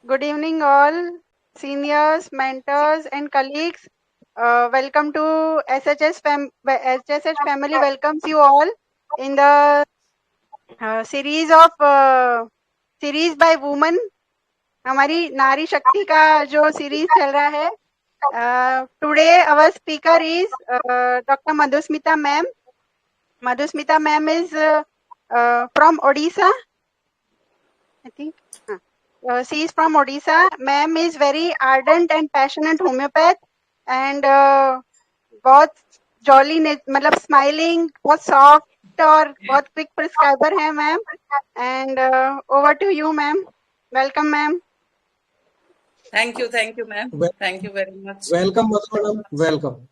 Good evening, all seniors, mentors, and colleagues. Welcome to SHS family. Welcomes you all in the series by women. हमारी नारी शक्ति का जो series चल रहा है. Today our speaker is Dr. Madhusmita ma'am. Madhusmita ma'am is from Odisha, I think. She is from Odisha. Ma'am is very ardent and passionate homeopath and बहुत jolly ने मतलब स्माइलिंग बहुत सॉफ्ट और बहुत क्विक प्रिस्क्राइबर है ma'am. And over to you ma'am. Welcome ma'am. Thank you, ma'am. Thank you very much. Welcome, madam. Welcome.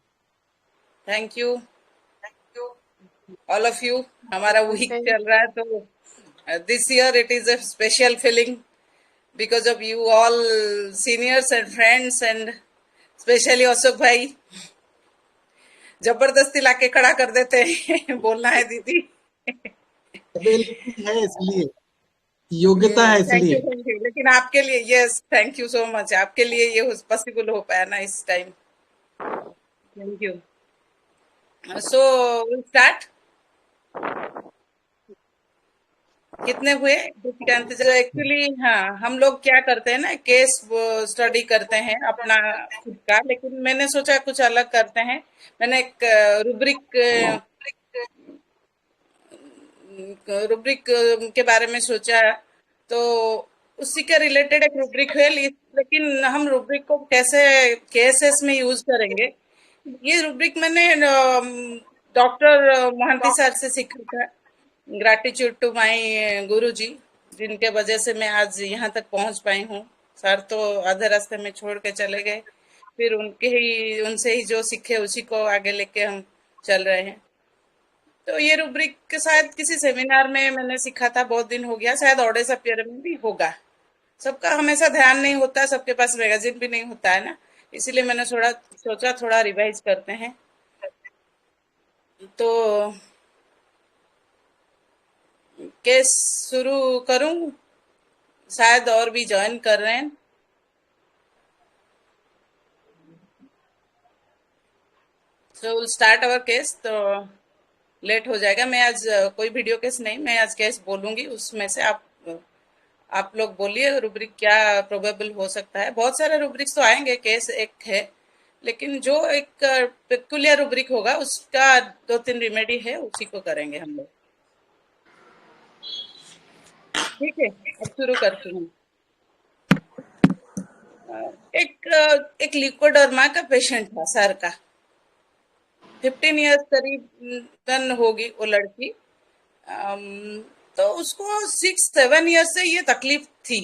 Thank you, all of you. हमारा week चल रहा है तो this year it is a special feeling because of you all seniors and friends and especially Ashok भाई जबरदस्ती लाके खड़ा कर देते हैं बोलना है दीदी. है इसलिए योग्यता है इसलिए. Thank you. लेकिन आपके लिए yes, thank you so much. आपके लिए ये पॉसिबल हो पाया ना इस time. Thank you. So we'll start. कितने हुए एक्चुअली? हाँ, हम लोग क्या करते हैं ना, केस स्टडी करते हैं अपना खुद का, लेकिन मैंने सोचा कुछ अलग करते हैं. मैंने एक रुब्रिक के बारे में सोचा, तो उसी के रिलेटेड एक रुब्रिक है, लेकिन हम रुब्रिक को कैसे केसेस में यूज करेंगे. ये रुब्रिक मैंने डॉक्टर मोहंती सर से सीखा था. ग्रैटिट्यूड टू माय गुरुजी, जिनके वजह से मैं आज यहाँ तक पहुंच पाई हूँ. सर तो आधे रास्ते में छोड़ के चले गए, फिर उनसे ही जो सीखे उसी को आगे लेके हम चल रहे हैं. तो ये रूब्रिक शायद किसी सेमिनार में मैंने सीखा था, बहुत दिन हो गया. शायद ओडेसा पियर में भी होगा. सबका हमेशा ध्यान नहीं होता, सबके पास मैगजीन भी नहीं होता है ना, इसीलिए मैंने सोचा थोड़ा रिवाइज करते हैं. तो केस शुरू करूं, शायद और भी ज्वाइन कर रहे हैं. So start our case. तो लेट हो जाएगा. मैं आज कोई वीडियो केस नहीं, मैं आज केस बोलूंगी, उसमें से आप लोग बोलिए रुब्रिक क्या प्रोबेबल हो सकता है. बहुत सारे रुब्रिक्स तो आएंगे, केस एक है, लेकिन जो एक पेक्युलियर रुब्रिक होगा उसका 2-3 रिमेडी है, उसी को करेंगे हम लोग. ठीक है, अब शुरू करती हूँ. एक लिकोडर्मा का पेशेंट था सर का. 15 इयर्स करीबन होगी वो लड़की. तो उसको 6-7 ईयर से ये तकलीफ थी.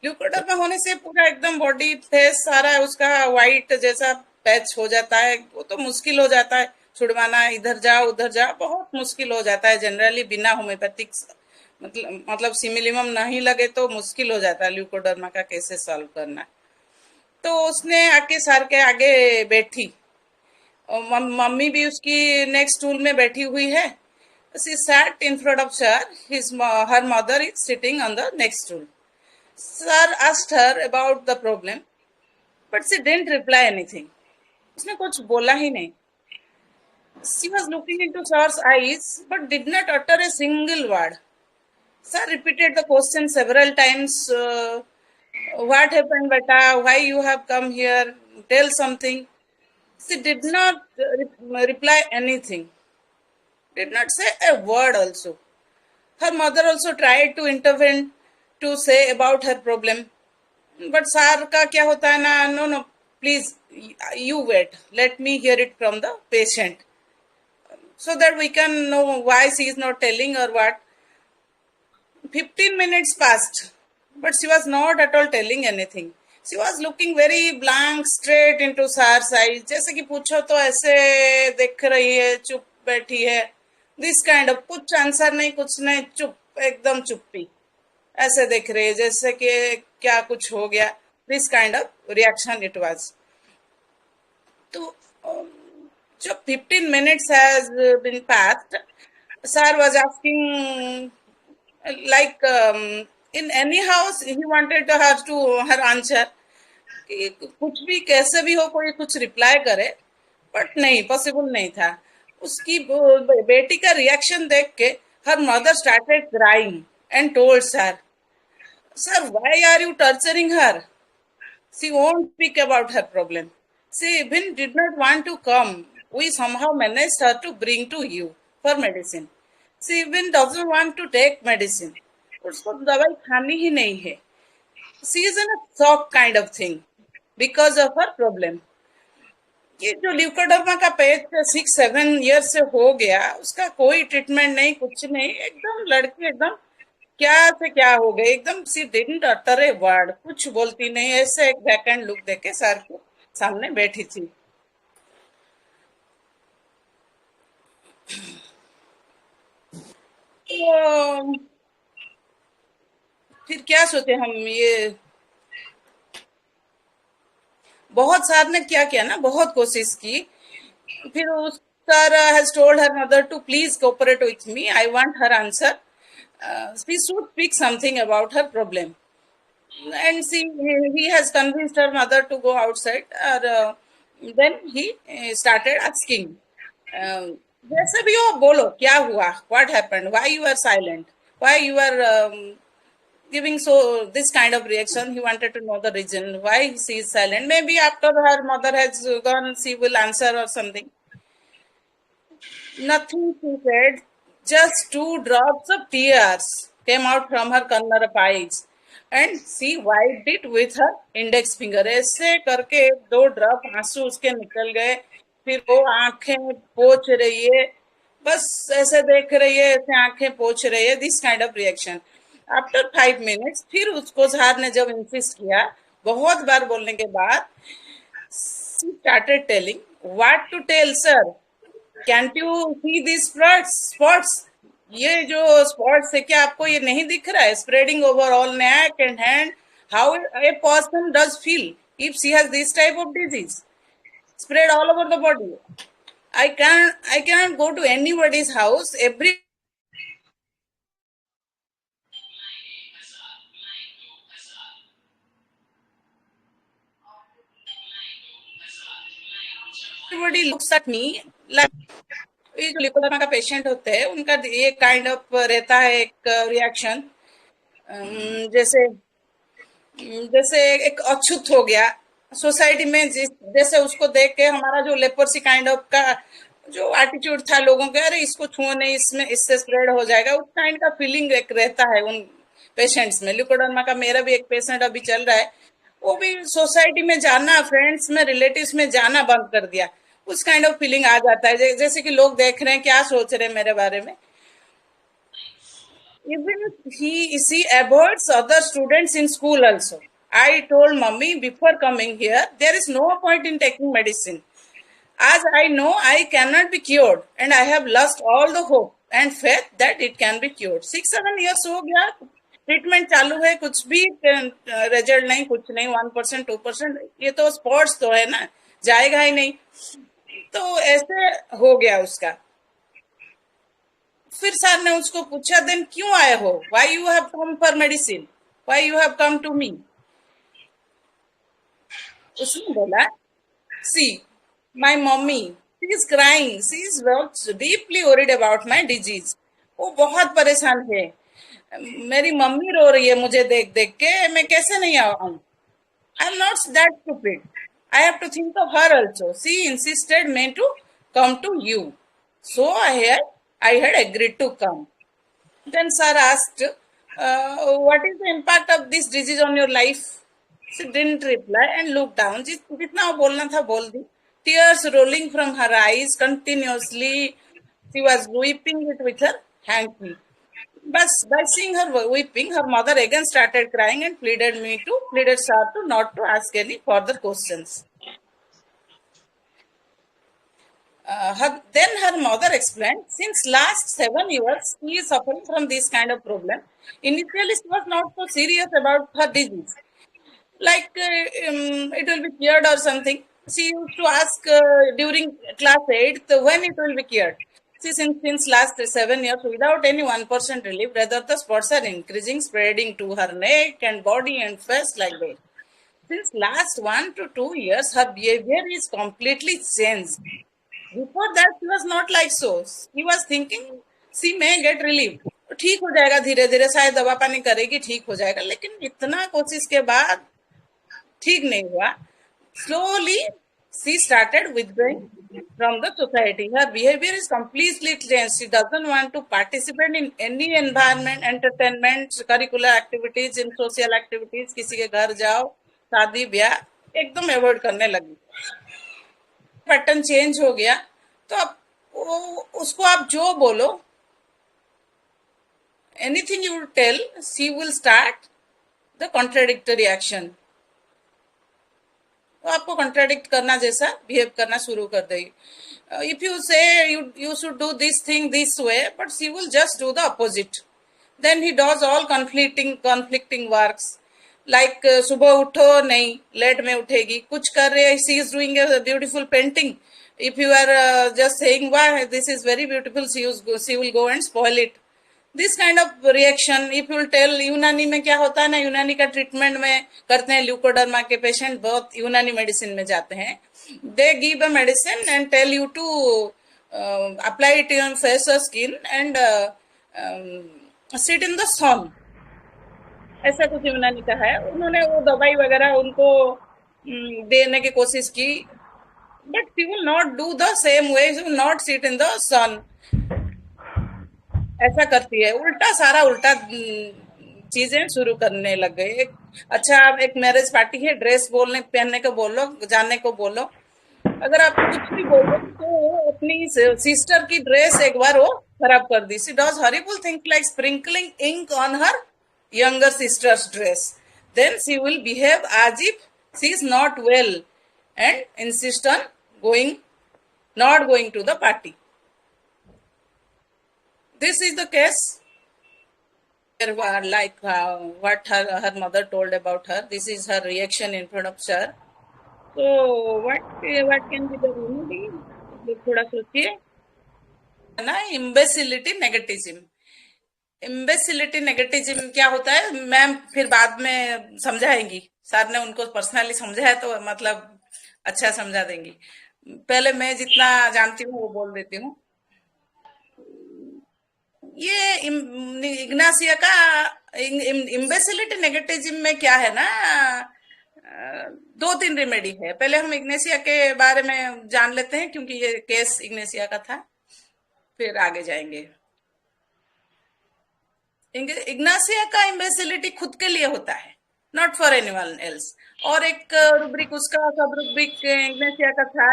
ल्यूकोडर्मा होने से पूरा एकदम बॉडी फेस सारा उसका वाइट जैसा पैच हो जाता है. वो तो मुश्किल हो जाता है छुड़वाना, इधर जाओ उधर जाओ, बहुत मुश्किल हो जाता है जनरली. बिना होम्योपैथिक मतलब सिमिलिमम नहीं लगे तो मुश्किल हो जाता है ल्यूकोडर्मा का केसेस सॉल्व करना. तो उसने आके सर के आगे बैठी, और मम्मी भी उसकी नेक्स्ट स्टूल में बैठी हुई है. She sat in front of sir. Her mother is sitting on the next stool. Sir asked her about the problem, but she didn't reply anything. उसने कुछ बोला ही नहीं. She was looking into sir's eyes, but did not utter a single word. Sir repeated the question several times. What happened, beta? Why you have come here? Tell something. She did not reply anything. Did not say a word also. Her mother also tried to intervene to say about her problem. But sir का क्या होता है ना, no, please, you wait. Let me hear it from the patient, so that we can know why she is not telling or what. 15 minutes passed, but she was not at all telling anything. She was looking very blank straight into sir's eyes. जैसे कि पूछो तो ऐसे देख रही है, चुप बैठी है. दिस काइंड ऑफ, कुछ आंसर नहीं, कुछ नहीं, चुप, एकदम चुप्पी, ऐसे देख रही है जैसे कि क्या कुछ हो गया. This kind of reaction it was. तो जो 15 minutes has been passed, sir was asking like in any house he wanted her answer कि कुछ भी कैसे भी हो कोई कुछ रिप्लाई करे, बट नहीं, पॉसिबल नहीं था। उसकी बेटी का रिएक्शन देख के her mother started crying and told sir, sir why are you torturing her, she won't speak about her problem, she even did not want to come, we somehow managed her to bring to you for medicine, she even doesn't want to take medicine, उसको दवाई खानी ही नहीं है, she is in a shock kind of thing because of her problem। ये जो leucoderma का page 6-7 year से हो गया, उसका कोई ट्रीटमेंट नहीं, कुछ नहीं, एकदम लड़की एकदम क्या से क्या हो गई, एकदम सी डिडंट अटर ए वर्ड, कुछ बोलती नहीं, ऐसे एक बैकएंड लुक देके सर के सामने बैठी थी। तो फिर क्या सोचे हम, ये बहुत सर ने क्या किया ना, बहुत कोशिश की, फिर उस sir has told her mother to please cooperate with me, I want her answer, she should speak something about her problem, and he has convinced her mother to go outside, or then he started asking, जैसे भी हो बोलो क्या हुआ, what happened, why you are silent, why you are giving so this kind of reaction, he wanted to know the reason why she is silent, maybe after her mother has gone she will answer or something, nothing she said, just 2 drops of tears came out from her corner of eyes and she wiped it with her index finger, ऐसे करके 2 drop आंसू उसके निकल गए, फिर वो आंखें पोंछ रही है, बस ऐसे देख रही है, ऐसे आंखें पोंछ रही है, this kind of reaction. After 5 minutes फिर उसको सर ने जब इंसिस्ट किया, बहुत बार बोलने के बाद, she started telling what to tell sir, can't you see these spots, ये जो स्पॉट्स है क्या आपको ये नहीं दिख रहा है, spreading over all neck and hand, how a person does feel if she has this type of disease, spread all over the body, I cannot go to anybody's house, everybody looks at me like, ये जो leucoderma का patient होते हैं उनका ये kind of रहता है एक रिएक्शन, जैसे जैसे एक अछूत हो गया सोसाइटी में, जैसे उसको देख के हमारा जो लेपर्सी काइंड ऑफ का जो एटीट्यूड था लोगों के, अरे इसको छुओ नहीं, इसमें इससे स्प्रेड हो जाएगा, उस काइंड का फीलिंग एक रहता है उन पेशेंट्स में। लिकोडर्मा का मेरा भी एक पेशेंट अभी चल रहा है, वो भी सोसाइटी में जाना, फ्रेंड्स में, रिलेटिव्स में जाना बंद कर दिया, उस काइंड ऑफ फीलिंग आ जाता है, जैसे कि लोग देख रहे हैं, क्या सोच रहे हैं मेरे बारे में। Even she avoids other students in school also. I told mummy before coming here, there is no point in taking medicine. As I know I cannot be cured and I have lost all the hope and faith that it can be cured. 6-7 years हो गया, treatment चालू है, कुछ भी result नहीं, कुछ नहीं, 1% 2%, ये तो स्पॉट्स तो है ना, जाएगा ही नहीं, तो ऐसे हो गया उसका। फिर सर ने उसको पूछा, देन क्यों आए हो, why you have come for medicine, why you have come to me. उसने बोला, see my mummy she is crying, she is deeply worried about my disease, वो बहुत परेशान है, मेरी मम्मी रो रही है मुझे देख देख के, मैं कैसे नहीं आऊं, I am not that stupid, I have to think of her also. She insisted me to come to you. So I had agreed to come. Then sir asked, what is the impact of this disease on your life? She didn't reply and looked down. जितना बोलना था बोल दी. Tears rolling from her eyes continuously. She was weeping it with her handkerchief. But by seeing her weeping, her mother again started crying and pleaded sir to not to ask any further questions. Then her mother explained, since last 7 years, she is suffering from this kind of problem. Initially, she was not so serious about her disease, like it will be cured or something. She used to ask during class 8th when it will be cured. since last 7 years without any 1% relief. Rather, the spots are increasing, spreading to her neck and body and face like that. Since last 1 to 2 years, her behavior is completely changed. Before that, she was not like so. He was thinking, she may get relief. ठीक हो जाएगा धीरे धीरे, शायद दवा पानी करेगी ठीक हो जाएगा, लेकिन इतना कोशिश के बाद ठीक नहीं हुआ. Slowly, she started withdrawing from the society. Her behavior is completely changed. She doesn't want to participate in any environment, entertainment, curricular activities, in social activities. किसी के घर जाओ, शादी ब्याह एकदम अवॉइड करने लगी. पैटर्न चेंज हो गया. तो अब उसको आप जो बोलो, anything you tell, she will start the contradictory action. तो आपको कॉन्ट्राडिक्ट करना जैसा बिहेव करना शुरू कर देगी. If you say you should do this thing this way, but she will just do the opposite. Then he does all conflicting works. Like सुबह उठो नहीं, लेट में उठेगी. कुछ कर रहे, she is doing a beautiful painting. If you are just saying वाह this is very beautiful, she will go and spoil it. This kind of reaction. If you tell, यूनानी में क्या होता है ना, यूनानी का ट्रीटमेंट में करते हैं. ल्यूकोडर्मा के पेशेंट बहुत यूनानी मेडिसिन में जाते हैं. They give a medicine and tell you to apply it on face और skin and sit in the sun. ऐसा कुछ यूनानी का है. उन्होंने वो दवाई वगैरह उनको देने की कोशिश की, but she will not do the same way. She will not sit in the sun. ऐसा करती है. उल्टा सारा उल्टा चीजें शुरू करने लग गए. अच्छा, आप एक मैरिज पार्टी है, ड्रेस बोलने पहनने को बोलो, जाने को बोलो. अगर आप कुछ भी बोलो तो अपनी सिस्टर की ड्रेस एक बार वो खराब कर दी. She does horrible thing like sprinkling ink on her younger sister's dress. Then she will behave as if she is not well and insist on not going to the party. This is the case. Like what her mother told about her. This is her reaction in front of sir. So what can be the remedy? थोड़ा सोचिए ना. imbecility negativism. इम्बेसिलिटी negativism क्या होता है, ma'am फिर बाद में समझाएंगी. Sir ने उनको पर्सनली समझाया तो मतलब अच्छा समझा देंगी. पहले मैं जितना जानती हूँ वो बोल देती हूँ. ये इग्नासिया का इम्बेसिलिटी नेगेटिविज्म में क्या है ना, 2-3 रेमेडी है. पहले हम इग्नेसिया के बारे में जान लेते हैं क्योंकि ये केस इग्नेसिया का था, फिर आगे जाएंगे. इग्नासिया का इम्बेसिलिटी खुद के लिए होता है, नॉट फॉर एनीवन एल्स. और एक रुब्रिक उसका सब रुब्रिक इग्नासिया का था.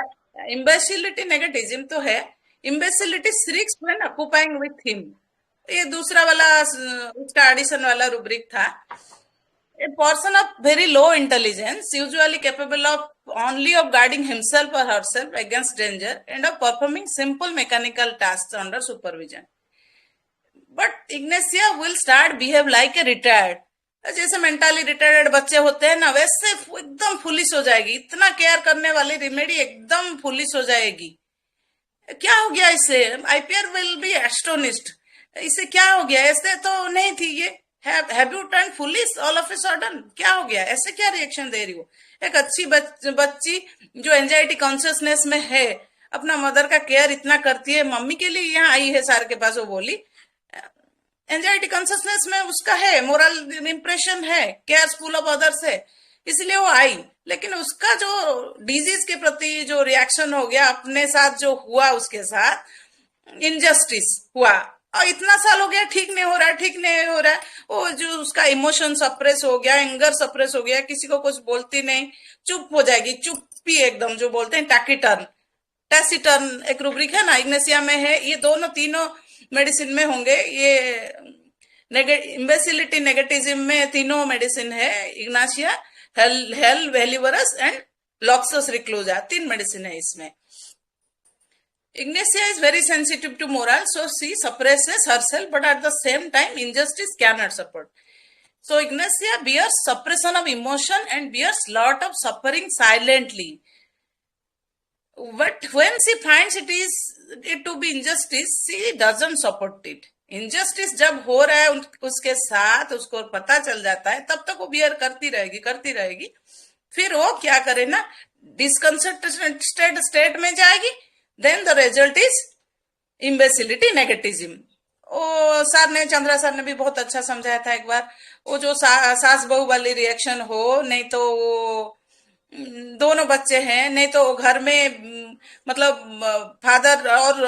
इम्बेसिलिटी नेगेटिविज्म तो है, इम्बेसिलिटी श्रिक्स व्हेन ऑक्युपाइंग विथ हिम. ये दूसरा वाला उसका एडिशन वाला रुब्रिक था. A person of very low intelligence, usually capable of only of guarding himself or herself against danger and of performing simple mechanical tasks under supervision. But Ignacia will start behave like a retired. जैसे mentally retired बच्चे होते हैं ना, वैसे एकदम foolish हो जाएगी. इतना केयर करने वाली रेमेडी एकदम फुलिश हो जाएगी. क्या हो गया इसे? IPR will be astonished. इसे क्या हो गया? ऐसे तो नहीं थी ये. Have U turn foolish all of a sudden? क्या हो गया? ऐसे क्या रिएक्शन दे रही हो? एक अच्छी बच्ची जो एंजाइटी कॉन्शियसनेस में है, अपना मदर का केयर इतना करती है, मम्मी के लिए यहाँ आई है सर के पास. वो बोली एंजाइटी कॉन्शियसनेस में उसका है, मोरल इंप्रेशन है, केयरफुल ऑफ अदर्स है, इसलिए वो आई. लेकिन उसका जो डिजीज के प्रति जो रिएक्शन हो गया, अपने साथ जो हुआ, उसके साथ इनजस्टिस हुआ. और इतना साल हो गया, ठीक नहीं हो रहा, ठीक नहीं हो रहा. वो जो उसका इमोशन सप्रेस हो गया, एंगर सप्रेस हो गया, किसी को कुछ बोलती नहीं, चुप हो जाएगी. चुप्पी एकदम, जो बोलते हैं टैकिटर्न, टैसिटर्न एक रूब्रिक है ना, इग्नेसिया में है. ये दोनों तीनों मेडिसिन में होंगे. ये इम्बेसिलिटी नेगेटिविज्म में तीनों मेडिसिन है. इग्नासिया, हेल वेलिवरस एंड लॉक्सस रिक्लूजा, 3 मेडिसिन है इसमें. Ignacia is very sensitive to moral, so she suppresses herself, but at the same time, injustice cannot support. So Ignacia bears suppression of emotion and bears lot of suffering silently. But when she finds it to be injustice, she doesn't support it. Injustice जब हो रहा है उसके साथ, उसको पता चल जाता है, तब तक वो बियर करती रहेगी। फिर वो क्या करे ना, डिस्कंसर्टेड स्टेट में जाएगी। Then the result is imbecility, negativism. ओ सर ने, चंद्रा सर ने भी बहुत अच्छा समझाया था एक बार। वो जो सास बहू वाली रिएक्शन हो, नहीं तो वो दोनों बच्चे हैं, नहीं तो घर में मतलब फादर और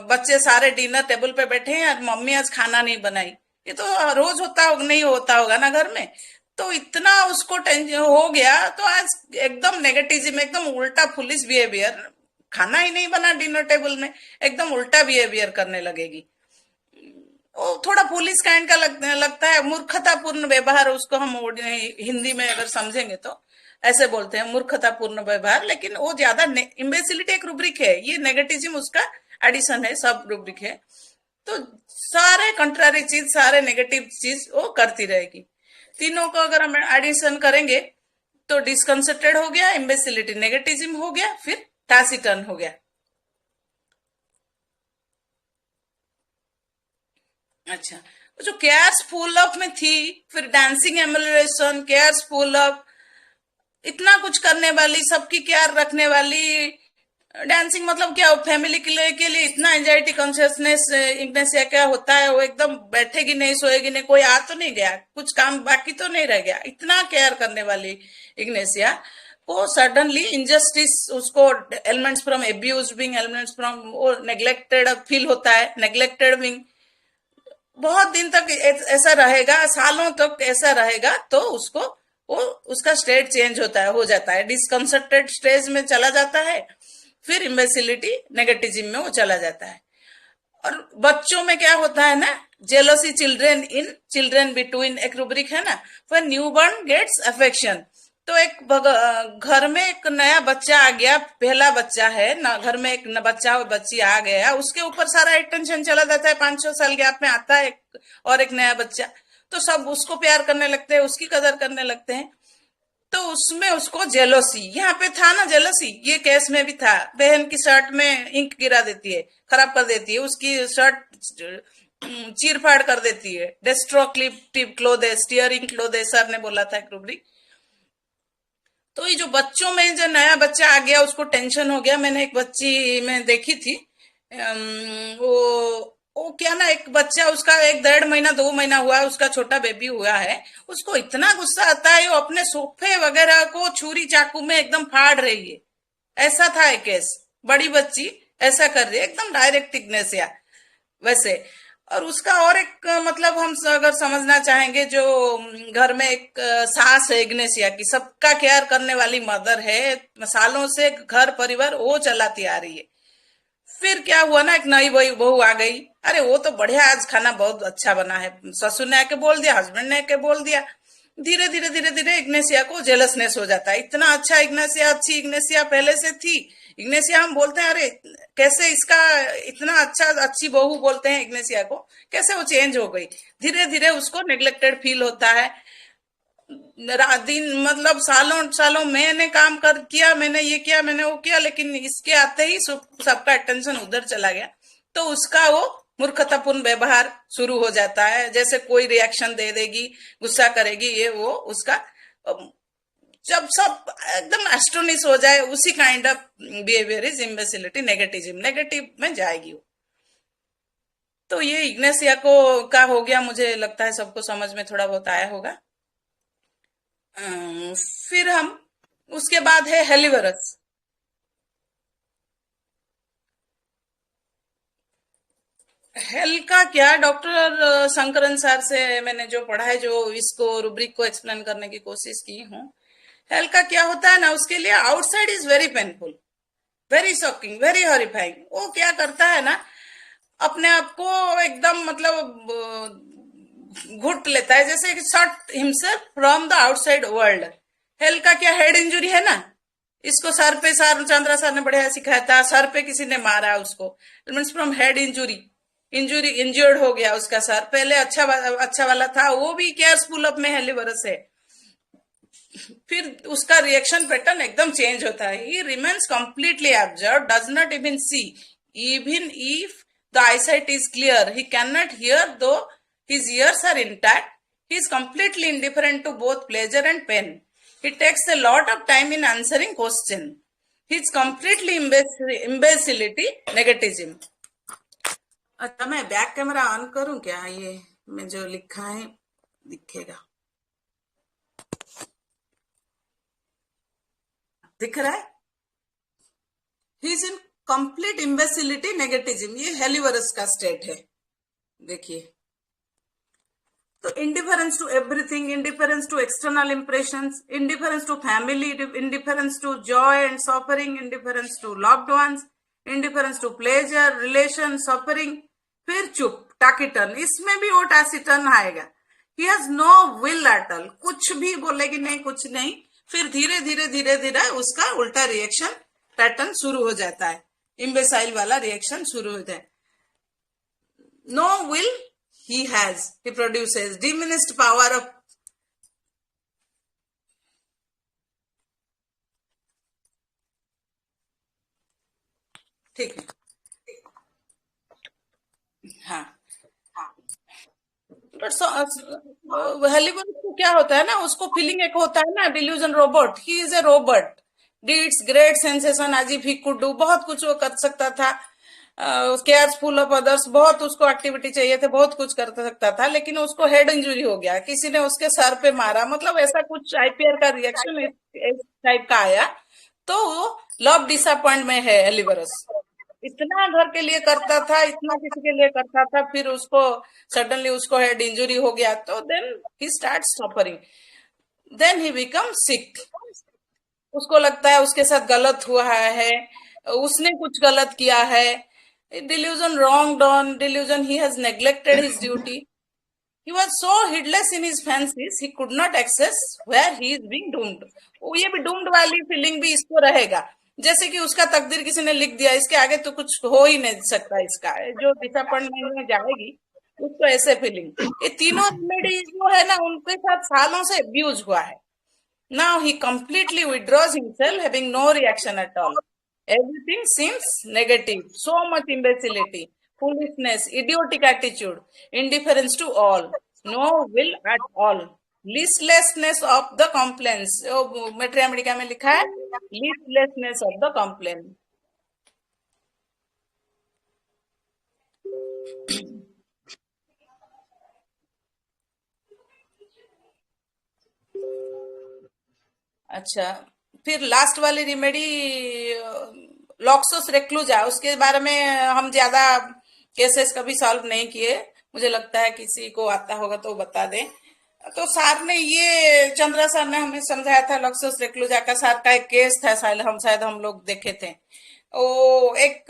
बच्चे सारे डिनर टेबल पे बैठे हैं और मम्मी आज खाना नहीं बनाई। ये तो रोज नहीं होता होगा ना घर में। तो इतना उसको टेंशन हो गया, तो आज एकदम नेगेटिज्म, एकदम उल्टा पुलिस बिहेवियर, खाना ही नहीं बना डिनर टेबल में, एकदम उल्टा बिहेवियर करने लगेगी। वो थोड़ा पुलिस काइंड का लगता है, मूर्खतापूर्ण व्यवहार उसको हम हिंदी में अगर समझेंगे तो ऐसे बोलते हैं, मूर्खतापूर्ण व्यवहार। लेकिन वो ज्यादा इम्बेसिलिटी एक रूब्रिक है, ये नेगेटिज्म उसका एडिशन है, सब रूब्रिक है। तो सारे कंट्रारी चीज, सारे नेगेटिव चीज वो करती रहेगी। तीनों को अगर हम एडिशन करेंगे तो डिस्कंसर्टेड हो गया, इम्बेसिलिटी नेगेटिज्म हो गया, फिर टैसिटर्न हो गया। अच्छा, जो केयर्स फुल अप में थी, फिर डांसिंग एमुलरेशन, केयर्स फुल अप, इतना कुछ करने वाली, सबकी केयर रखने वाली। डांसिंग मतलब क्या, फैमिली के लिए इतना एंजाइटी कॉन्शियसनेस इग्नेसिया क्या होता है, वो एकदम बैठेगी नहीं, सोएगी नहीं, कोई आ तो नहीं गया, कुछ काम बाकी तो नहीं रह गया, इतना केयर करने वाली इग्नेसिया को सडनली इनजस्टिस, उसको ailments from abuse being, ailments from वो नेग्लेक्टेड फील होता है, नेग्लेक्टेड बिंग। बहुत दिन तक ऐसा रहेगा, सालों तक ऐसा रहेगा, तो उसको वो उसका स्टेट चेंज हो जाता है, डिस्कंसर्टेड स्टेज में चला जाता है, फिर इम्बेसिलिटी नेगेटिज्म में वो चला जाता है। और बच्चों में क्या होता है ना, जेलोसी चिल्ड्रेन बिटवीन, एक रूब्रिक है ना, व्हेन न्यूबॉर्न गेट्स अफेक्शन। तो एक घर में एक नया बच्चा आ गया, पहला बच्चा है ना, घर में एक बच्चा और बच्ची आ गया, उसके ऊपर सारा अटेंशन चला जाता है। 5-6 साल गैप में आता है और एक नया बच्चा, तो सब उसको प्यार करने लगते हैं, उसकी कदर करने लगते हैं। तो उसमें उसको जेलोसी, यहाँ पे था ना जेलोसी, ये केस में भी था। बहन की शर्ट में इंक गिरा देती है, खराब कर देती है, उसकी शर्ट चीर फाड़ कर देती है, destructive clothes, steering clothes, sir ने बोला था एक रूब्रिक। तो ये जो बच्चों में जो नया बच्चा आ गया, उसको टेंशन हो गया। मैंने एक बच्ची में देखी थी, वो क्या ना, एक बच्चा उसका 1-1.5 महीना 2 महीना हुआ है, उसका छोटा बेबी हुआ है, उसको इतना गुस्सा आता है, वो अपने सोफे वगैरह को छुरी चाकू में एकदम फाड़ रही है। ऐसा था एक केस, बड़ी बच्ची ऐसा कर रही है, एकदम डायरेक्ट इग्नेसिया वैसे। और उसका और एक मतलब हम अगर समझना चाहेंगे, जो घर में एक सास है इग्नेसिया की, सबका केयर करने वाली मदर है, सालों से घर परिवार वो चलाती आ रही है। फिर क्या हुआ ना, एक नई बहू आ गई, अरे वो तो बढ़िया, आज खाना बहुत अच्छा बना है, ससुर ने आके बोल दिया, हस्बैंड ने आके बोल दिया। धीरे धीरे धीरे धीरे इग्नेसिया को जेलसनेस हो जाता है। इतना अच्छा इग्नेसिया, अच्छी इग्नेसिया पहले से थी। इग्नेसिया हम बोलते हैं, अरे कैसे इसका इतना अच्छा, अच्छी बहू बोलते हैं इग्नेसिया को, कैसे वो चेंज हो गई। धीरे धीरे उसको नेग्लेक्टेड फील होता है। रात दिन मतलब सालों सालों मैंने काम किया, मैंने ये किया, मैंने वो किया, लेकिन इसके आते ही सबका अटेंशन उधर चला गया। तो उसका वो मूर्खतापूर्ण व्यवहार शुरू हो जाता है, जैसे कोई रिएक्शन दे देगी, गुस्सा करेगी, ये वो उसका, जब सब एकदम एस्टोनिश हो जाए, उसी kind of behaviour is imbecility, negativism, negative में जाएगी वो। तो ये इग्नेसिया को का हो गया, मुझे लगता है सबको समझ में थोड़ा बहुत आया होगा। फिर हम उसके बाद है हेलिवरस। हेल का क्या, डॉक्टर शंकरन सर से मैंने जो पढ़ा है, जो इसको रूब्रिक को एक्सप्लेन करने की कोशिश की हूँ। हेल का क्या होता है ना, उसके लिए outside is very painful, very shocking, very horrifying. वो क्या करता है ना, अपने आप को एकदम मतलब घुट लेता है, जैसे shot himself from the outside world. Hello का क्या, हेड इंजुरी है ना, इसको सर पे, सर चंद्रा सर ने बढ़िया सिखाया था, सर पे किसी ने मारा उसको, it means from head injury, injured हो गया उसका सर। पहले अच्छा वाला था, वो भी केयर्स पुल अप में हेलिवरस है। फिर उसका रिएक्शन पैटर्न एकदम चेंज होता है. He remains completely absorb, does not even see, even if the eyesight is clear. He can not hear though his ears are intact. He is completely indifferent to both pleasure and pain. He takes a lot of time in answering question. He is completely imbecility, negativism. अच्छा, मैं back camera on करूं क्या? ये मैं जो लिखा है दिखेगा, दिख रहा है? He is in complete imbecility, negativism. ये हेलिवरस का स्टेट है. देखिए, तो indifference to everything, indifference to external impressions, indifference to family, indifference to joy and suffering, indifference to loved ones, indifference to pleasure, relation, suffering. फिर चुप, taciturn. इसमें भी वो टासीटर्न आएगा. He has no will at all. कुछ भी बोलेगी नहीं, कुछ नहीं. फिर धीरे धीरे धीरे धीरे उसका उल्टा रिएक्शन पैटर्न शुरू हो जाता है. इम्बेसाइल वाला रिएक्शन शुरू होता है. No will he has, he produces diminished power of ठीक है. हाँ, हेलिबल को क्या होता है ना, उसको फीलिंग एक होता है ना, delusion robot. He is a robot. Deeds great sensation as if he could do. बहुत कुछ वो कर सकता था. केयरफुल ऑफ अदर्स, बहुत उसको एक्टिविटी चाहिए थे, बहुत कुछ कर सकता था, लेकिन उसको हेड इंजरी हो गया, किसी ने उसके सर पे मारा. मतलब ऐसा कुछ आईपीआर का रिएक्शन इस टाइप का आया. तो लव डिसअपॉइंट में है एलिवरस. इतना घर के लिए करता था, इतना किसी के लिए करता था, फिर उसको सडनली उसको हेड इंजरी हो गया. तो then he start suffering, then he become sick. उसको लगता है उसके साथ गलत हुआ है, उसने कुछ गलत किया है. Delusion wronged on delusion, he has neglected his duty. He was so heedless in his fancies, he could not access where he is being doomed. ये भी doomed वाली फीलिंग भी इसको रहेगा, जैसे कि उसका तकदीर किसी ने लिख दिया, इसके आगे तो कुछ हो ही नहीं सकता. इसका जो डिसअपॉइंटमेंट में जाएगी उसको ऐसे फीलिंग. ये तीनों रेमेडी जो है ना, उनके साथ सालों से अब्यूज हुआ है. Now he completely withdraws himself, having no reaction at all. Everything seems negative. So much imbecility, foolishness, idiotic attitude, indifference to all, no will at all, listlessness of the complaints. Materia medica में लिखा है listlessness of the complaint. अच्छा, फिर last वाली remedy लॉक्सोस रेक्लूजा. उसके बारे में हम ज्यादा केसेस कभी सॉल्व नहीं किए. मुझे लगता है किसी को आता होगा तो बता दें. तो सर ने ये, चंद्रा सर ने हमें समझाया था लॉक्सोस रेक्लूजा का. सर का एक केस था, शायद हम लोग देखे थे. वो एक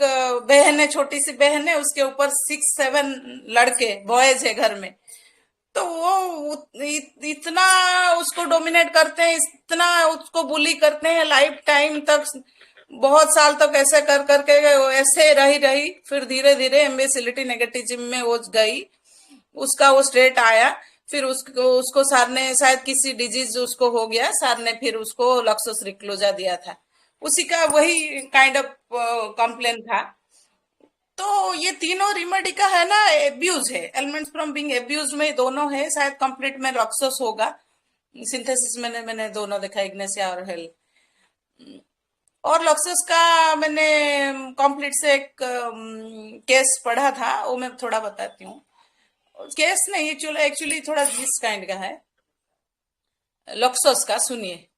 बहन है, छोटी सी बहन है, उसके ऊपर 6-7 लड़के बॉयज है घर में. तो वो इतना उसको डोमिनेट करते हैं, इतना उसको बुली करते हैं लाइफ टाइम तक, बहुत साल तक ऐसे कर करके ऐसे रही. फिर धीरे धीरे एम्बेसिलिटी नेगेटिविज्म में वो गई, उसका वो स्टेट आया. फिर उसको सर ने शायद किसी डिजीज उसको हो गया, सर ने फिर उसको लॉक्सोस रेक्लूजा दिया था. उसी का वही काइंड ऑफ कंप्लेन था. तो ये तीनों रेमेडी का है ना, एब्यूज है. एलिमेंट्स फ्रॉम बीइंग एब्यूज में दोनों है. शायद कंप्लीट में लॉक्सोस होगा, सिंथेसिस में मैंने दोनों देखा, इग्नेसिया और हेल. और लॉक्सोस का मैंने कंप्लीट से एक केस पढ़ा था, वो मैं थोड़ा बताती हूँ. केस नहीं, एक्चुअली थोड़ा जिस काइंड का है लॉक्सोस का. सुनिए.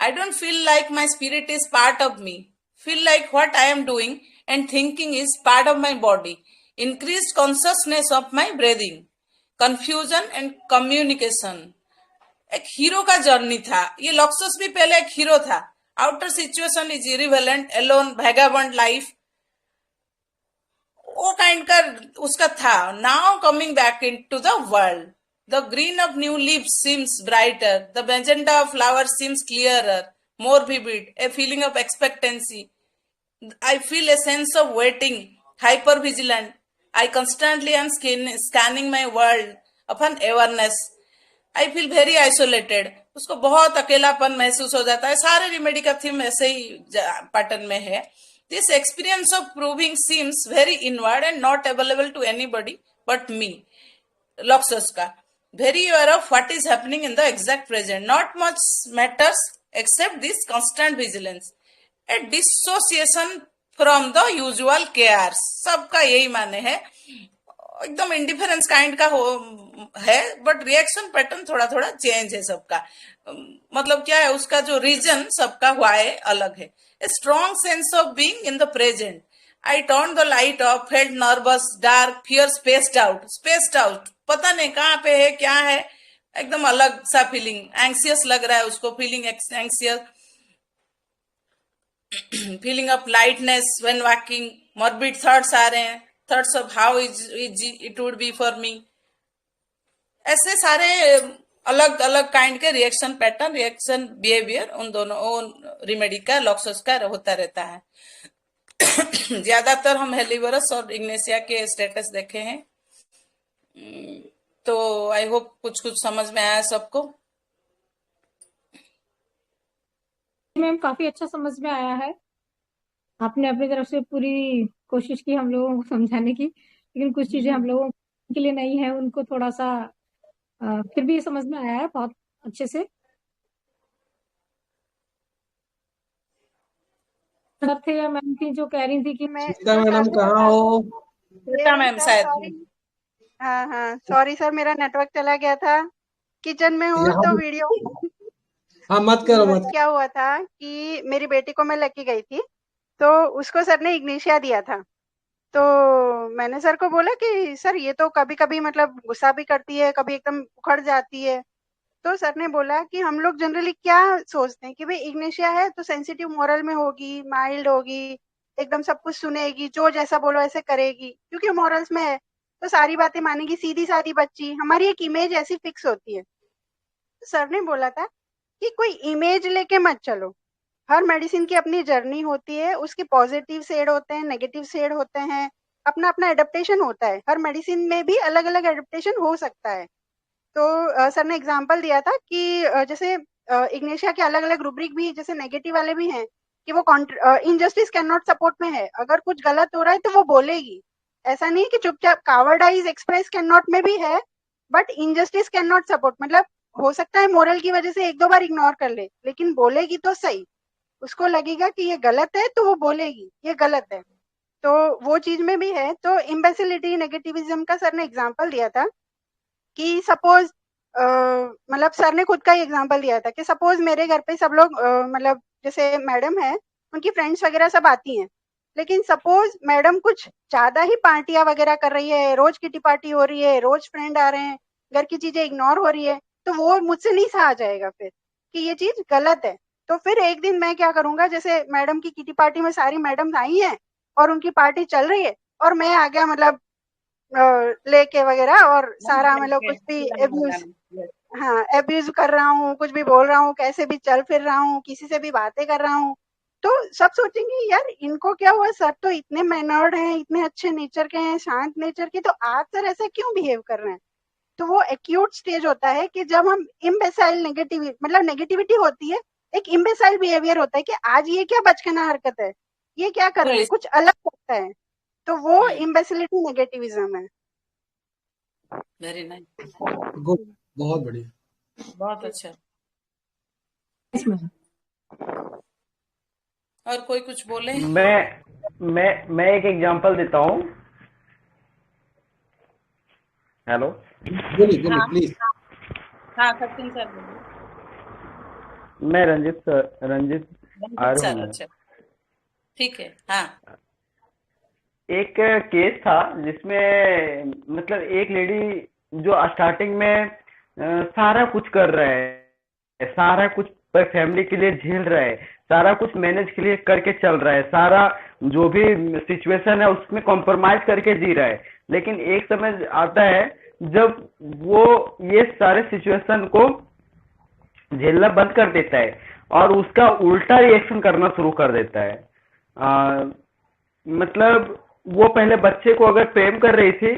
I don't feel like my spirit is part of me. Feel like what I am doing and thinking is part of my body. Increased consciousness of my breathing. Confusion and communication. एक hero का journey था. ये लॉक्सोस भी पहले एक hero था. Outer situation is irrelevant, alone, vagabond life. वो kind का उसका था. Now coming back into the world. The green of new leaves seems brighter. The magenta of flowers seems clearer, more vivid. A feeling of expectancy. I feel a sense of waiting, hyper vigilant. I constantly am scanning my world upon awareness. I feel very isolated. उसको बहुत अकेलापन महसूस हो जाता है। सारे remedy का theme ऐसे ही पैटर्न में है। This experience of proving seems very inward and not available to anybody but me. लॉक्सस का very aware of what is happening in the exact present. Not much matters except this constant vigilance. A dissociation from the usual cares. सबका यही माने है, एकदम indifference kind का हो है, बट रिएक्शन पैटर्न थोड़ा थोड़ा चेंज है सबका। मतलब क्या है, उसका जो रीजन सबका व्हाई अलग है। A strong sense of being in the present. I turned the light off, felt nervous, dark, fear spaced out, पता नहीं कहाँ पे है, क्या है, एकदम अलग सा फीलिंग, एंक्सियस लग रहा है उसको, feeling anxious, feeling of lightness when walking, morbid thoughts आ रहे हैं, thoughts of how it would be for me. ऐसे सारे अलग अलग काइंड के रिएक्शन पैटर्न, रिएक्शन बिहेवियर उन दोनों रेमेडी का, लॉक्सस का होता रहता है। ज्यादातर हम हेलिवरस और इग्नेशिया के स्टेटस देखे हैं, तो आई होप कुछ कुछ समझ में आया सबको। मैम काफी अच्छा समझ में आया है, आपने अपनी तरफ से पूरी कोशिश की हम लोगों को समझाने की, लेकिन कुछ चीजें हम लोगों के लिए नहीं है, उनको थोड़ा सा फिर भी समझ में आया है बहुत अच्छे से। थे या मैम थी जो कह रही थी कि मैं मैडम कहाँ हो? मैम शायद। हाँ, सॉरी सर, मेरा नेटवर्क चला गया था, किचन में हूँ तो वीडियो। हाँ, मत करो मत। क्या हुआ था कि मेरी बेटी को मैं लेके गई थी, तो उसको सर ने इग्निशिया दिया था। तो मैंने सर को बोला कि सर ये तो कभी कभी मतलब गुस्सा भी करती है, कभी एकदम उखड़ जाती है। तो सर ने बोला कि हम लोग जनरली क्या सोचते हैं कि भाई इग्निशिया है तो सेंसिटिव मोरल में होगी, माइल्ड होगी, एकदम सब कुछ सुनेगी, जो जैसा बोलो ऐसे करेगी, क्योंकि मॉरल्स में है तो सारी बातें मानेगी, सीधी सादी बच्ची। हमारी एक इमेज ऐसी फिक्स होती है। तो सर ने बोला था कि कोई इमेज लेके मत चलो, हर मेडिसिन की अपनी जर्नी होती है, उसके पॉजिटिव शेड होते हैं, नेगेटिव शेड होते हैं, अपना अपना एडेप्टेशन होता है, हर मेडिसिन में भी अलग अलग एडेप्टेशन हो सकता है। तो सर ने एग्जांपल दिया था कि जैसे इग्नेशिया के अलग अलग रूब्रिक भी, जैसे नेगेटिव वाले भी हैं कि वो इनजस्टिस कैन नॉट सपोर्ट में है, अगर कुछ गलत हो रहा है तो वो बोलेगी, ऐसा नहीं कि चुपचाप। कावर्डाइज एक्सप्रेस कैन नॉट में भी है, but injustice can not support, मतलब हो सकता है मोरल की वजह से एक दो बार इग्नोर कर ले, लेकिन बोलेगी तो सही। उसको लगेगा कि ये गलत है तो वो बोलेगी ये गलत है, तो वो चीज में भी है। तो इम्बेसिलिटी, नेगेटिविज्म का सर ने एग्जांपल दिया था कि सपोज मतलब सर ने खुद का ही एग्जांपल दिया था कि सपोज मेरे घर पे सब लोग मतलब जैसे मैडम है, उनकी फ्रेंड्स वगैरह सब आती हैं, लेकिन सपोज मैडम कुछ ज्यादा ही पार्टियां वगैरह कर रही है, रोज किटी पार्टी हो रही है, रोज फ्रेंड आ रहे हैं, घर की चीजें इग्नोर हो रही है, तो वो मुझसे नहीं सहा जाएगा फिर कि ये चीज गलत है। तो फिर एक दिन मैं क्या करूंगा, जैसे मैडम की किटी पार्टी में सारी मैडम आई हैं और उनकी पार्टी चल रही है और मैं आ गया मतलब लेके वगैरह, और सारा मतलब कुछ भी एब्यूज, हाँ एब्यूज कर रहा हूँ, कुछ भी बोल रहा हूँ, कैसे भी चल फिर रहा हूँ, किसी से भी बातें कर रहा हूँ, तो सब सोचेंगे यार इनको क्या हुआ, सर तो इतने मैनर्ड हैं, इतने अच्छे नेचर के हैं, शांत नेचर के, तो आज सर ऐसा क्यों बिहेव कर रहे हैं। तो वो एक्यूट स्टेज होता है कि जब हम इम्बेसाइल नेगेटिविटी, मतलब नेगेटिविटी होती है, एक इम्बेसाइल बिहेवियर होता है कि आज ये क्या बचकाना हरकत है, ये क्या कर रहे हैं, कुछ अलग करता है, तो वो इम्बेसिलिटी नेगेटिविज्म है। वेरी नाइस, गुड, बहुत बढ़िया, बहुत अच्छा। और कोई कुछ बोले? मैं एक एग्जांपल देता हूँ। हेलो, बोलिए प्लीज। हाँ सचिन सर बोलिए। मैं रंजित सर, अच्छा ठीक है। हाँ, एक केस था जिसमें मतलब एक लेडी जो स्टार्टिंग में सारा कुछ कर रहा है, सारा कुछ फैमिली के लिए झेल रहा है, सारा कुछ मैनेज के लिए करके चल रहा है, सारा जो भी सिचुएशन है उसमें कॉम्प्रोमाइज करके जी रहा है, लेकिन एक समय आता है जब वो ये सारे सिचुएशन को झेलना बंद कर देता है और उसका उल्टा रिएक्शन करना शुरू कर देता है। मतलब वो पहले बच्चे को अगर प्रेम कर रही थी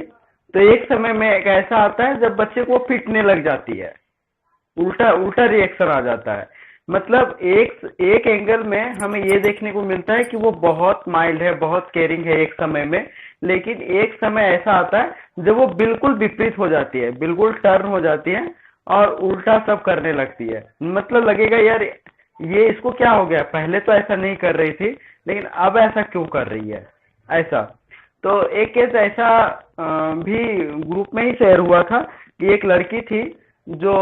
तो एक समय में एक ऐसा आता है जब बच्चे को पीटने लग जाती है, उल्टा उल्टा रिएक्शन आ जाता है। मतलब एक एक एंगल में हमें ये देखने को मिलता है कि वो बहुत माइल्ड है, बहुत केयरिंग है एक समय में, लेकिन एक समय ऐसा आता है जब वो बिल्कुल विपरीत हो जाती है, बिल्कुल टर्न हो जाती है और उल्टा सब करने लगती है। मतलब लगेगा यार ये इसको क्या हो गया, पहले तो ऐसा नहीं कर रही थी लेकिन अब ऐसा क्यों कर रही है, ऐसा। तो एक केस ऐसा भी ग्रुप में ही शेयर हुआ था कि एक लड़की थी जो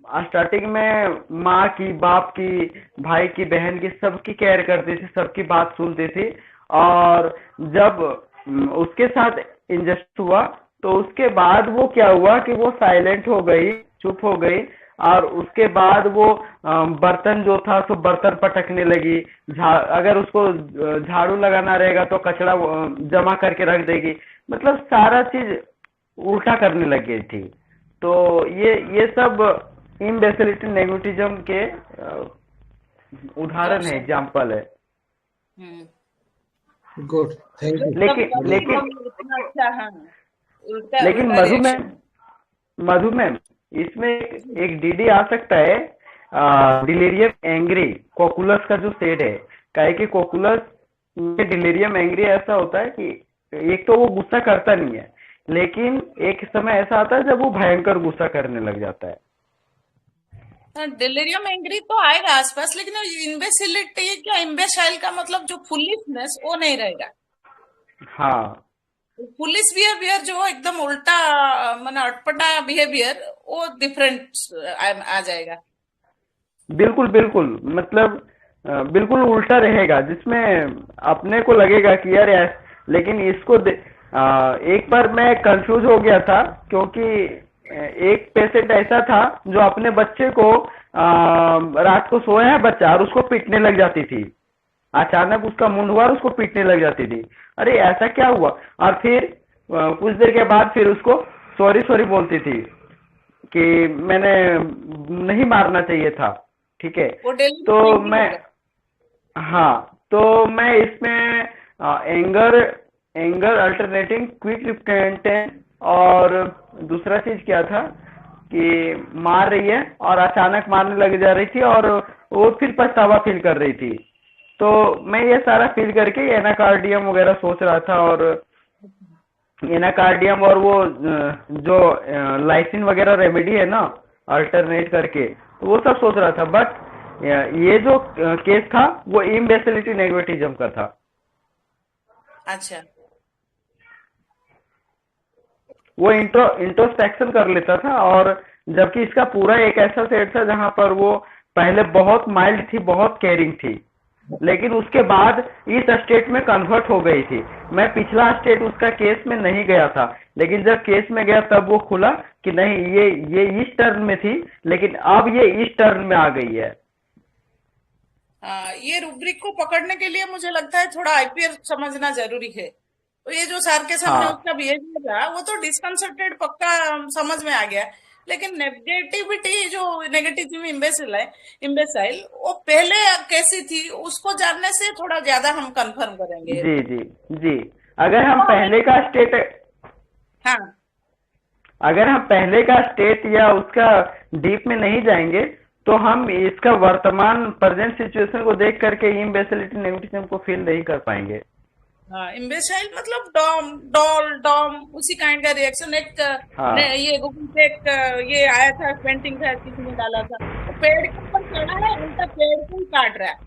स्टार्टिंग में माँ की, बाप की, भाई की, बहन की, सबकी केयर करती थी, सबकी बात सुनती थी। और जब उसके साथ इंजस्ट हुआ तो उसके बाद वो क्या हुआ कि वो साइलेंट हो गई, चुप हो गई। और उसके बाद वो बर्तन जो था तो बर्तन पटकने लगी, अगर उसको झाड़ू लगाना रहेगा तो कचरा जमा करके रख देगी, मतलब सारा चीज उल्टा करने लग गई थी। तो ये सब इम्बेसिलिटी नेगोटिज्म के उदाहरण है, लक्षण। एग्जाम्पल है। गुड, थैंक जो यू। सब लेकिन कभी लेकिन हम इतना अच्छा, हाँ, उल्टा लेकिन उल्टा रिएक्शन। मधुमेह इसमें एक डीडी आ सकता है, डिलीरियम एंग्री, कोकुलस का जो सेड है। काहे कि कोकुलस में डिलीरियम एंग्री ऐसा होता है कि एक तो वो गुस्सा करता नहीं है, लेकिन एक समय ऐसा आता है जब वो भयंकर गुस्सा करने लग जाता है। डिलीरियम एंग्री तो आएगा आसपास, लेकिन इम्बेसिलिटी या इम्बेसाइल का मतलब जो फुलिशनेस वो नहीं रहेगा। हाँ पुलिस बिहेवियर जो एकदम उल्टा, माने अटपटा बिहेवियर, वो डिफरेंट आ जाएगा। बिल्कुल बिल्कुल, मतलब बिल्कुल उल्टा रहेगा, जिसमें अपने को लगेगा कि यार लेकिन इसको एक बार मैं कंफ्यूज हो गया था, क्योंकि एक पेशेंट ऐसा था जो अपने बच्चे को रात को सोया है बच्चा और उसको पीटने लग जाती थी। अचानक उसका मुंड हुआ और उसको पीटने लग जाती थी। अरे ऐसा क्या हुआ? और फिर कुछ देर के बाद फिर उसको सॉरी सॉरी बोलती थी कि मैंने नहीं मारना चाहिए था। ठीक है, वो तो डिलीरियम एंग्री मैं, होगा। हाँ, तो मैं इसमें anger anger alternating quick repentance, और दूसरा चीज क्या था कि मार रही है और अचानक मारने लग जा रही थी और वो फिर पछतावा फील कर रही थी। तो मैं ये सारा फील करके एनाकार्डियम वगैरह सोच रहा था, और एनाकार्डियम और वो जो लाइसिन वगैरह रेमेडी है ना, अल्टरनेट करके, तो वो सब सोच रहा था। बट ये जो केस था वो इम्बेसिलिटी नेगेटिज्म का था। अच्छा, वो इंट्रोस्पेक्शन कर लेता था, और जबकि इसका पूरा एक ऐसा सेट था जहां पर वो पहले बहुत माइल्ड थी, बहुत केयरिंग थी, लेकिन उसके बाद इस स्टेट में कन्वर्ट हो गई थी। मैं पिछला स्टेट उसका केस में नहीं गया था, लेकिन जब केस में गया तब वो खुला कि नहीं, ये इस टर्न में थी लेकिन अब ये इस टर्न में आ गई है। ये रूब्रिक को पकड़ने के लिए मुझे लगता है थोड़ा आईपीआर समझना जरूरी है। तो ये जो सर के सामने हाँ उसका बिहेवियर रहा, वो तो डिस्कंसर्टेड पक्का समझ में आ गया। लेकिन नेगेटिविटी जो नेगेटिव इम्बेसिल है, इम्बेसाइल, वो पहले कैसी थी उसको जानने से थोड़ा ज्यादा हम कंफर्म करेंगे। जी जी जी। अगर हम तो हमें, पहले का स्टेट हाँ, अगर हम पहले का स्टेट या उसका डीप में नहीं जाएंगे तो हम इसका वर्तमान प्रेजेंट सिचुएशन को देख करके इम्बेसिलिटी नेगेटिज्म को फील नहीं कर पाएंगे। हाँ, इम्बेसाइल मतलब डॉम डॉल डॉम, उसी काइंड का रिएक्शन। एक हाँ ये गूगल पे एक ये आया था, पेंटिंग था, किसी ने डाला था, वो पेड़ के ऊपर चढ़ा है, उल्टा पेड़ को ही काट रहा है।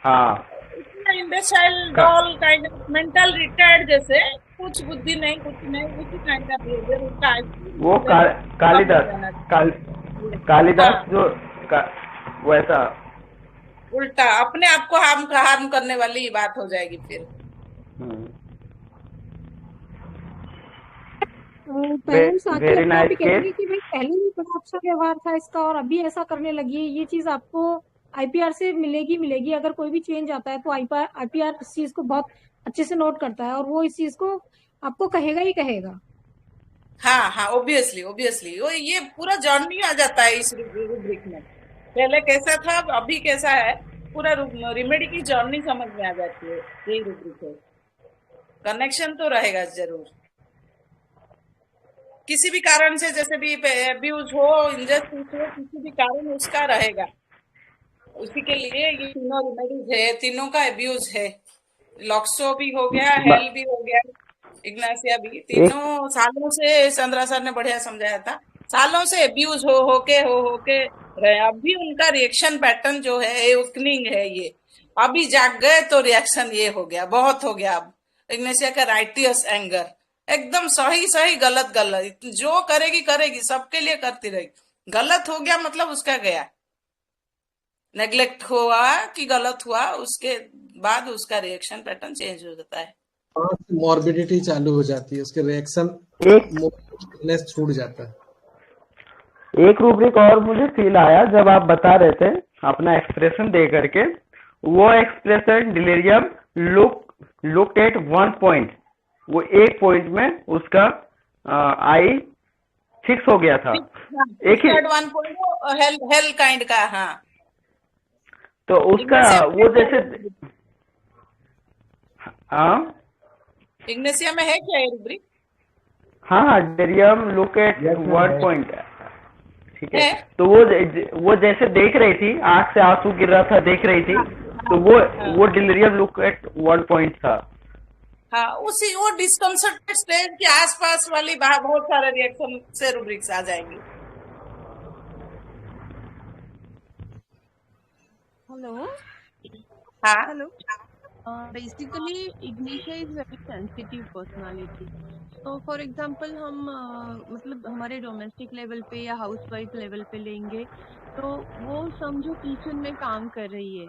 हाँ इतना इम्बेसाइल का, doll kind of mental retired जैसे, कुछ बुद्धि नहीं, कुछ नहीं, उसी काइंड का बिहेवियर उनका वो कम हो कालिदास जाना चाहिए। कालिदास हाँ, जो वैसा। उल्टा अपने आप को हार्म करने वाली बात हो जाएगी फिर। हम्म, पेरेंट्स आके वेरी अपने आप नाइस ही केस। कहेंगे कि भाई पहले भी बड़ा अच्छा व्यवहार था इसका और अभी ऐसा करने लगी है। ये चीज आपको आईपीआर से मिलेगी। अगर कोई भी चेंज आता है तो आईपीआर इस चीज को बहुत अच्छे से नोट करता है और वो इस चीज को आपको कहेगा ही कहेगा। हाँ हाँ, ऑब्वियसली ऑब्वियसली वो ये पूरा जर्नी आ जाता है इस रूब्रिक में। पहले कैसा था, अभी कैसा है, पूरा रिमेडी की जर्नी समझ में आ जाती है। यही रूब्रिक है, कनेक्शन तो रहेगा जरूर। किसी भी कारण से, जैसे भी अब्यूज हो, इंजस्टिस हो, किसी भी कारण उसका रहेगा। उसी के लिए ये तीनों रेमेडीज है, तीनों का अब्यूज है। लॉक्सो भी हो गया, हेल भी हो गया, इग्नासिया भी, एक तीनों सालों से चंद्रा सर ने बढ़िया समझाया था। सालों से अब्यूज हो के रहे। अभी उनका रिएक्शन पैटर्न जो है उकनिंग है ये। अभी जाग गए तो रिएक्शन ये हो गया, बहुत हो गया। अब इग्नेशिया का राइटियस एंगर, एकदम सही सही, गलत गलत, जो करेगी करेगी, सबके लिए करती रहेगी। गलत हो गया मतलब उसका गया, नेग्लेक्ट हुआ कि गलत हुआ, उसके बाद उसका रिएक्शन पैटर्न चेंज हो जाता है। वहां से मॉर्बिडिटी चालू हो जाती है, उसके रिएक्शन एक छूट जाता है। एक रूब्रिक और मुझे फील आया जब आप बता रहे थे अपना एक्सप्रेशन दे करके, वो expression delirium look at one point, वो एक पॉइंट में उसका आई फिक्स हो गया था। एक ही वन पॉइंट हेल काइंड का। हाँ, तो उसका वो जैसे हाँ इग्नेशिया में है क्या ये रूब्रिक? हाँ delirium look at one point, ठीक है। है? तो वो जैसे देख रही थी, आंख से आंसू गिर रहा था, देख रही थी, तो वो delirium look at one point था। हाँ, उसी वो डिस्कम्फर्टेड स्टेज के आसपास वाली बहुत सारे रिएक्शन से रूब्रिक्स आ जाएंगे। Hello. हाँ, Hello. Basically, Ignitia is very sensitive personality. So, for example, हम मतलब हमारे डोमेस्टिक लेवल पे या हाउस वाइफ लेवल पे लेंगे, तो वो समझो किचन में काम कर रही है,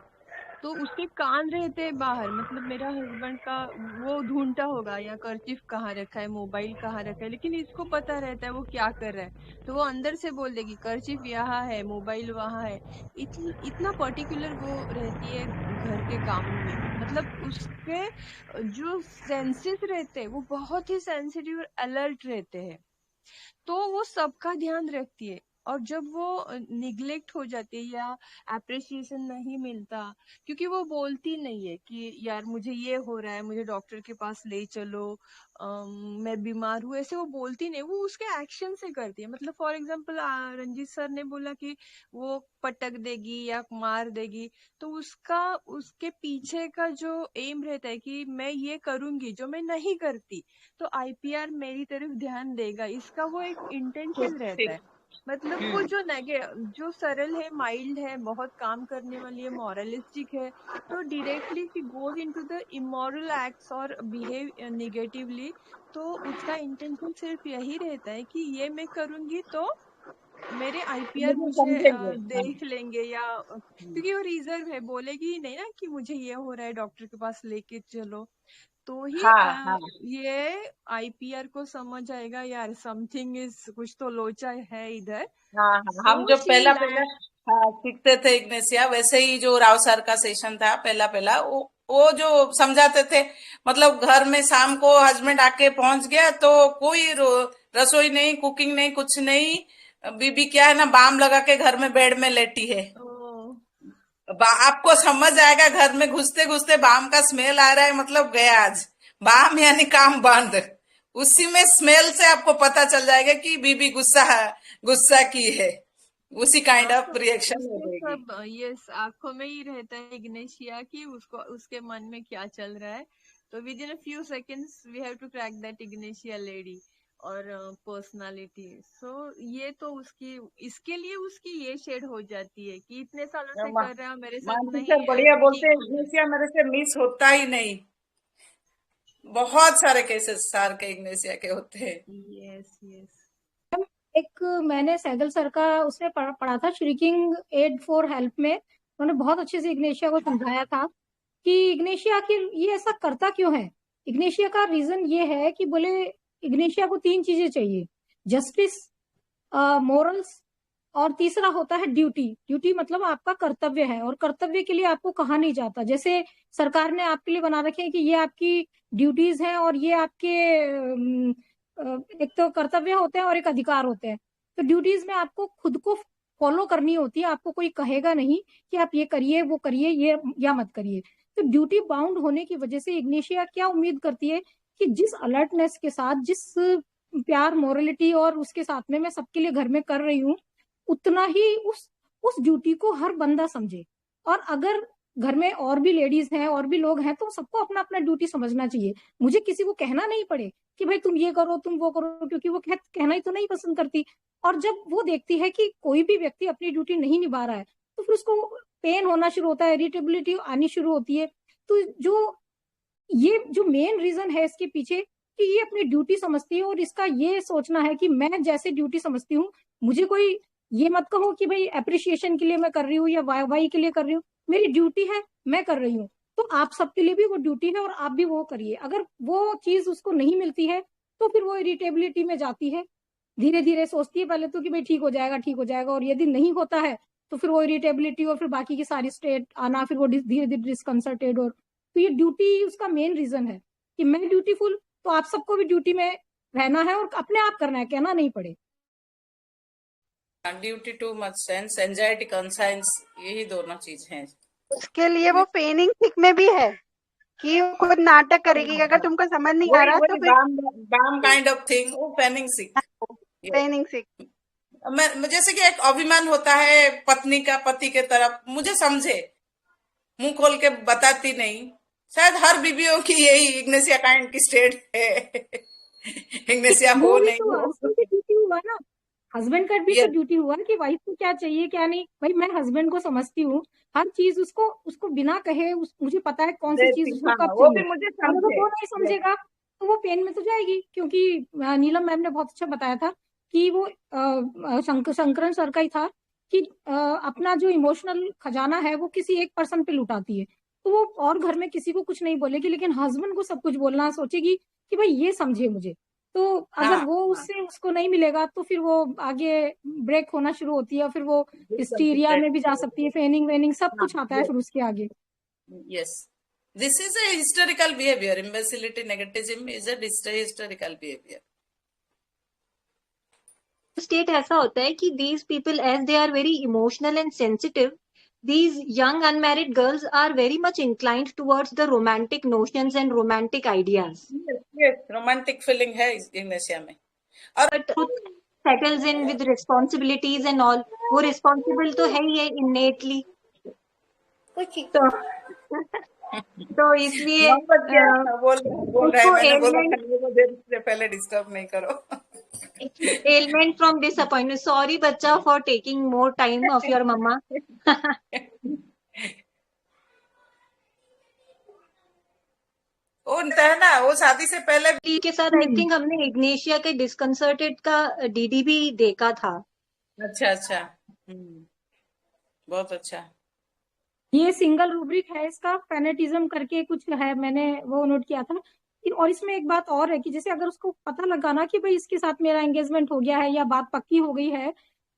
तो उसके कान रहते हैं बाहर, मतलब मेरा हस्बैंड का वो ढूंढता होगा या कर्चिफ कहाँ रखा है, मोबाइल कहाँ रखा है, लेकिन इसको पता रहता है वो क्या कर रहा है, तो वो अंदर से बोल देगी कर्चिफ यहाँ है, मोबाइल वहाँ है। इतना पर्टिकुलर वो रहती है घर के कामों में, मतलब उसके जो सेंसेस रहते हैं वो बहुत ही सेंसिटिव और अलर्ट रहते हैं, तो वो सबका ध्यान रखती है। और जब वो निग्लेक्ट हो जाती है या अप्रिसिएशन नहीं मिलता, क्योंकि वो बोलती नहीं है कि यार मुझे ये हो रहा है, मुझे डॉक्टर के पास ले चलो, मैं बीमार हूँ, ऐसे वो बोलती नहीं, वो उसके एक्शन से करती है। मतलब फॉर एग्जांपल रंजीत सर ने बोला कि वो पटक देगी या मार देगी, तो उसके पीछे का जो एम रहता है कि मैं ये करूंगी जो मैं नहीं करती, तो आईपीआर मेरी तरफ ध्यान देगा, इसका वो एक इंटेंशन रहता है। मतलब वो जो सरल है, माइल्ड है, बहुत काम करने वाली है, मॉरलिस्टिक है, तो directly she goes into the immoral acts और बिहेव नेगेटिवली, तो उसका इंटेंशन सिर्फ यही रहता है कि ये मैं करूंगी तो मेरे आईपीआर मुझे देख लेंगे, या क्योंकि वो रिजर्व है, बोलेगी ही नहीं ना कि मुझे ये हो रहा है डॉक्टर के पास लेके चलो, तो ही हाँ, ये आईपीआर को समझ आएगा यार समथिंग इज, कुछ तो लोचा है इधर। हाँ, हम So जो she पहला land- हाँ सीखते थे इग्नेशिया, वैसे ही जो राव सर का सेशन था पहला वो जो समझाते थे, मतलब घर में शाम को हस्बैंड आके पहुंच गया तो कोई रसोई नहीं, कुकिंग नहीं, कुछ नहीं, बीबी क्या है ना, बाम लगा के घर में बेड में लेटी है। आपको समझ आएगा, घर में घुसते घुसते बाम का स्मेल आ रहा है, मतलब गया आज बाम, यानी काम बंद। उसी में स्मेल से आपको पता चल जाएगा कि बीबी गुस्सा की है, उसी काइंड ऑफ रिएक्शन हो जाएगी। सब ये आंखों में ही रहता है इग्नेशिया की, उसको उसके मन में क्या चल रहा है, तो within a few seconds we have to crack that ignatia lady और पर्सनालिटी। सो ये तो इसके लिए उसकी ये शेड हो जाती है कि इतने सालों से कर रहा है, मेरे साथ नहीं बढ़िया बोलते ठीक हैं, हो गया। इग्नेशिया मेरे से मिस होता ही नहीं। बहुत सारे केसेस सार के इग्नेशिया के होते हैं। Yes yes. एक मैंने सैगल सर का उसमें पढ़ा था, श्रीकिंग एड फॉर हेल्प में, उन्होंने बहुत अच्छे से इग्नेशिया को समझाया था कि इग्नेशिया आखिर ये ऐसा करता क्यों है। इग्नेशिया का रीजन ये है कि बोले इग्नेशिया को 3 चीजें चाहिए, जस्टिस, मोरल्स, और तीसरा होता है ड्यूटी। ड्यूटी मतलब आपका कर्तव्य है, और कर्तव्य के लिए आपको कहा नहीं जाता, जैसे सरकार ने आपके लिए बना रखे हैं कि ये आपकी ड्यूटीज हैं और ये आपके एक तो कर्तव्य होते हैं और एक अधिकार होते हैं। तो ड्यूटीज में आपको खुद को फॉलो करनी होती है, आपको कोई कहेगा नहीं कि आप ये करिए वो करिए ये या मत करिए। तो ड्यूटी बाउंड होने की वजह से इग्नेशिया क्या उम्मीद करती है कि जिस अलर्टनेस के साथ, जिस प्यार, मोरलिटी और उसके साथ में मैं सबके लिए घर में कर रही हूँ, उतना ही उस ड्यूटी को हर बंदा समझे। और अगर घर में और भी लेडीज हैं और भी लोग हैं तो सबको अपना अपना ड्यूटी समझना चाहिए। मुझे किसी को कहना नहीं पड़े कि भाई तुम ये करो, तुम वो करो, क्योंकि वो कहना ही तो नहीं पसंद करती। और जब वो देखती है कि कोई भी व्यक्ति अपनी ड्यूटी नहीं निभा रहा है तो फिर उसको पेन होना शुरू होता है, इरिटेबिलिटी आनी शुरू होती है। तो ये जो मेन रीजन है इसके पीछे कि ये अपनी ड्यूटी समझती है, और इसका ये सोचना है कि मैं जैसे ड्यूटी समझती हूँ, मुझे कोई ये मत कहो कि भाई अप्रिसिएशन के लिए मैं कर रही हूँ या वाई के लिए कर रही हूँ, मेरी ड्यूटी है, मैं कर रही हूँ। तो आप सबके लिए भी वो ड्यूटी है और आप भी वो करिए। अगर वो चीज उसको नहीं मिलती है तो फिर वो इरिटेबिलिटी में जाती है, धीरे धीरे सोचती है पहले तो कि भाई ठीक हो जाएगा, ठीक हो जाएगा, और यदि नहीं होता है तो फिर वो इरिटेबिलिटी और फिर बाकी की सारी स्टेट आना, फिर वो धीरे धीरे डिस्कंसर्टेड। और तो ये ड्यूटी उसका मेन रीजन है कि मैं ड्यूटीफुल, तो आप सबको भी ड्यूटी में रहना है और अपने आप करना है, कहना नहीं पड़े। Duty too much sense, anxiety conscience, यही दोनों चीज हैं। उसके लिए वो पेनिंग सिक में भी है कि वो खुद नाटक करेगी, अगर तुमको समझ नहीं आ रहा तो फिर बाम काइंड ऑफ थिंग, वो पेनिंग सिक। पेनिंग सिक। मैं जैसे कि एक अभिमान होता है पत्नी का पति के तरफ, मुझे समझे, मुंह खोल के बताती नहीं। शायद हर बीवियों की यही इग्नेशिया काइंड की स्टेट है। इग्नेशिया हो नहीं हो, ड्यूटी हुआ ना, हस्बैंड का भी तो ड्यूटी हुआ कि वाइफ को क्या चाहिए क्या नहीं। भाई मैं हस्बैंड को समझती हूँ, हर चीज उसको बिना कहे मुझे पता है कौन सी चीज उसको कब वो भी चाहिए। मुझे अगर समझे। वो नहीं समझेगा तो वो पेन में तो जाएगी। क्योंकि नीलम मैम ने बहुत अच्छा बताया था कि वो शंकरन सर का ही था कि अपना जो इमोशनल खजाना है वो किसी एक पर्सन पे लुटाती है, तो वो और घर में किसी को कुछ नहीं बोलेगी, लेकिन हस्बैंड को सब कुछ बोलना, सोचेगी कि भाई ये समझे मुझे। तो अगर वो उससे उसको नहीं मिलेगा तो फिर वो आगे ब्रेक होना शुरू होती है, फिर वो हिस्टीरिया में भी जा सकती है, फेनिंग वेनिंग सब कुछ आता है फिर उसके आगे। Yes, this is a historical behavior. Imbecility, negativism is a historical behavior. State ऐसा होता है कि these people as they are very emotional and sensitive, these young unmarried girls are very much inclined towards the romantic notions and romantic ideas. Yes, romantic feeling है Ignatia में। और But truth settles in with responsibilities and all. वो responsible तो है ही है innately. तो इसलिए बोल रहे हैं, मैंने बोला वो देर से पहले डिस्टर्ब नहीं करो। ailment from disappointment. Sorry बच्चा for taking more time of your mama. वो है ना, वो शादी से पहले के साथ आई थिंक हमने इग्नेशिया के डिस्कंसर्टेड का डीडी भी देखा था। अच्छा, बहुत अच्छा। ये सिंगल रूब्रिक है इसका, फेनेटिज्म करके कुछ है, मैंने वो नोट किया था। और इसमें एक बात और है कि जैसे अगर उसको पता लगा ना कि भाई इसके साथ मेरा एंगेजमेंट हो गया है या बात पक्की हो गई है,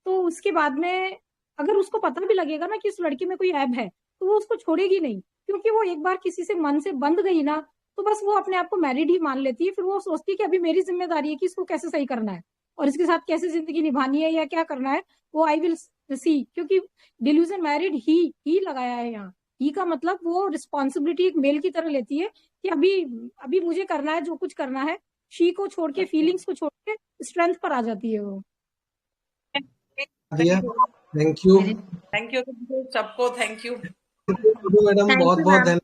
तो उसके बाद में अगर उसको पता भी लगेगा ना कि इस लड़के में कोई ऐब है तो वो उसको छोड़ेगी नहीं, क्योंकि वो एक बार किसी से मन से बंध गई ना तो बस वो अपने आप को मैरिड ही मान लेती है। फिर वो सोचती है कि अभी मेरी जिम्मेदारी है कि इसको कैसे सही करना है और इसके साथ कैसे जिंदगी निभानी है या क्या करना है, वो आई विल सी। क्योंकि डिल्यूजन मैरिड ही लगाया है यहाँ, ही का मतलब वो रिस्पॉन्सिबिलिटी एक मेल की तरह लेती है कि अभी मुझे करना है जो कुछ करना है। शी को छोड़ के, फीलिंग्स को छोड़ के स्ट्रेंथ पर आ जाती है वो। थैंक यू सबको, थैंक यू मैडम, बहुत बहुत धन्यवाद।